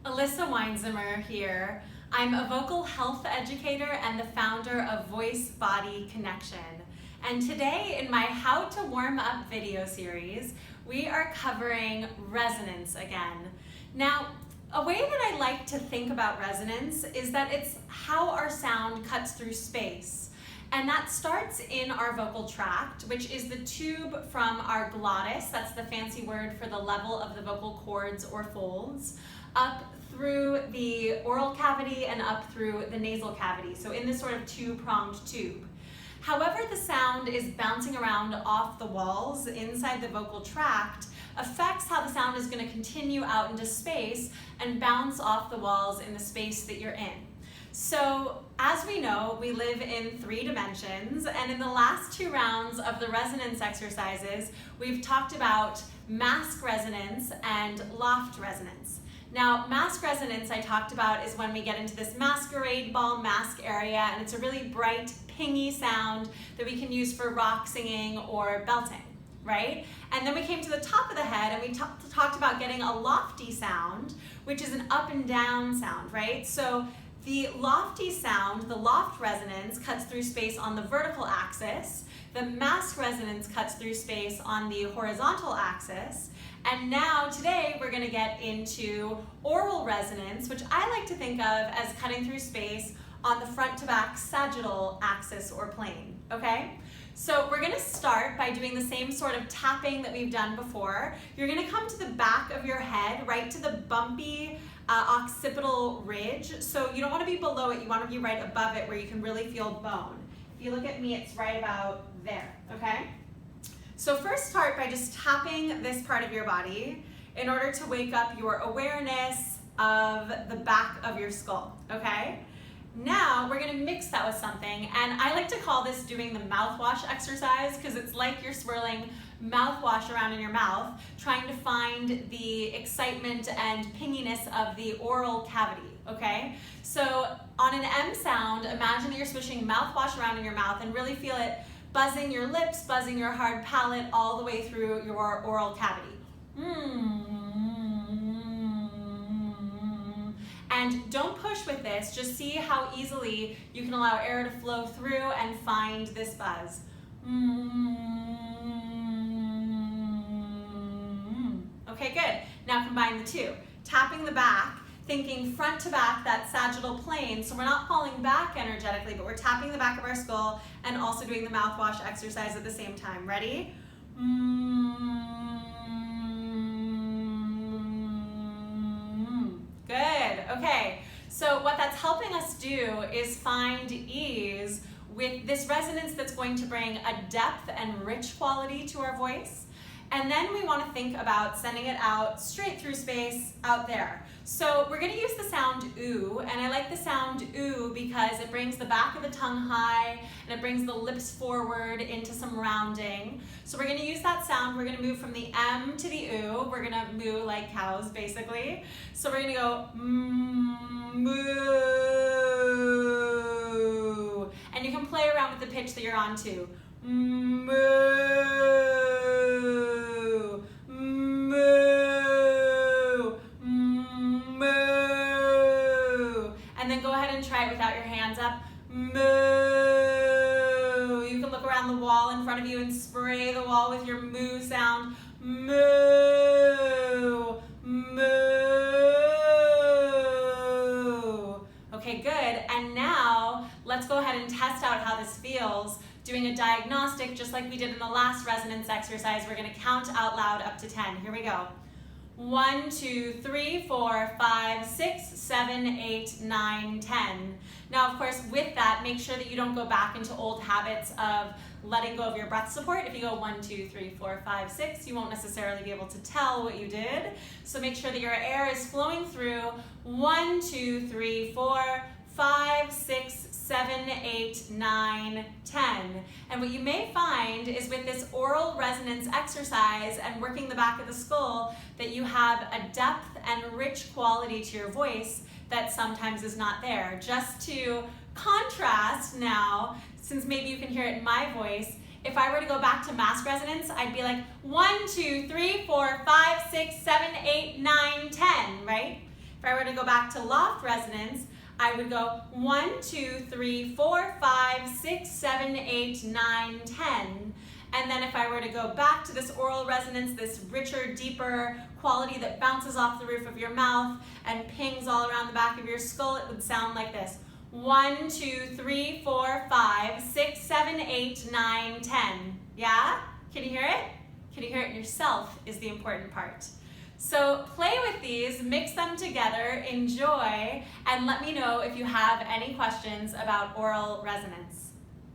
Elissa Weinzimmer here. I'm a vocal health educator and the founder of Voice Body Connection. And today in my How to Warm Up video series, we are covering resonance again. Now, a way that I like to think about resonance is that it's how our sound cuts through space. And that starts in our vocal tract, which is the tube from our glottis, that's the fancy word for the level of the vocal cords or folds, up through the oral cavity and up through the nasal cavity, so in this sort of two-pronged tube. However the sound is bouncing around off the walls inside the vocal tract affects how the sound is going to continue out into space and bounce off the walls in the space that you're in. So, as we know, we live in 3 dimensions, and in the last 2 rounds of the resonance exercises, we've talked about mask resonance and loft resonance. Now, mask resonance I talked about is when we get into this masquerade ball mask area, and it's a really bright, pingy sound that we can use for rock singing or belting, right? And then we came to the top of the head and we talked about getting a lofty sound, which is an up and down sound, right? So the lofty sound, the loft resonance, cuts through space on the vertical axis. The mask resonance cuts through space on the horizontal axis. And now today we're going to get into oral resonance, which I like to think of as cutting through space on the front to back sagittal axis or plane, okay? So we're going to start by doing the same sort of tapping that we've done before. You're going to come to the back of your head, right to the bumpy occipital ridge. So you don't want to be below it, you want to be right above it where you can really feel bone. If you look at me, it's right about there, okay? So first start by just tapping this part of your body in order to wake up your awareness of the back of your skull, okay? Now we're gonna mix that with something, and I like to call this doing the mouthwash exercise because it's like you're swirling mouthwash around in your mouth, trying to find the excitement and pinginess of the oral cavity, okay? So on an M sound, imagine that you're swishing mouthwash around in your mouth and really feel it buzzing your lips, buzzing your hard palate all the way through your oral cavity. And don't push with this, just see how easily you can allow air to flow through and find this buzz. Okay, good. Now combine the 2. Tapping the back, thinking front to back, that sagittal plane, so we're not falling back energetically, but we're tapping the back of our skull and also doing the mouthwash exercise at the same time. Ready? Good, okay. So what that's helping us do is find ease with this resonance that's going to bring a depth and rich quality to our voice. And then we want to think about sending it out straight through space out there. So we're going to use the sound ooh, and I like the sound ooh because it brings the back of the tongue high and it brings the lips forward into some rounding. So we're going to use that sound. We're going to move from the M to the ooh. We're going to moo like cows, basically. So we're going to go moo. And you can play around with the pitch that you're on too. Moo. And then go ahead and try it without your hands up. Moo. You can look around the wall in front of you and spray the wall with your moo sound. Moo. Moo. Okay, good. And now let's go ahead and test out how this feels. Doing a diagnostic just like we did in the last resonance exercise. We're going to count out loud up to 10. Here we go. 1, 2, 3, 4, 5, 6, 7, 8, 9, 10. Now, of course, with that, make sure that you don't go back into old habits of letting go of your breath support. If you go 1, 2, 3, 4, 5, 6, you won't necessarily be able to tell what you did. So make sure that your air is flowing through 1, 2, 3, 4, 5, 6, 7, 8, 9, 10. And what you may find is with this oral resonance exercise and working the back of the skull that you have a depth and rich quality to your voice that sometimes is not there. Just to contrast now, since maybe you can hear it in my voice, if I were to go back to mask resonance, I'd be like 1, 2, 3, 4, 5, 6, 7, 8, 9, 10, right? If I were to go back to loft resonance, I would go 1, 2, 3, 4, 5, 6, 7, 8, 9, 10. And then if I were to go back to this oral resonance, this richer, deeper quality that bounces off the roof of your mouth and pings all around the back of your skull, it would sound like this. 1, 2, 3, 4, 5, 6, 7, 8, 9, 10. Yeah? Can you hear it? Can you hear it yourself is the important part. So play with these, mix them together, enjoy, and let me know if you have any questions about oral resonance.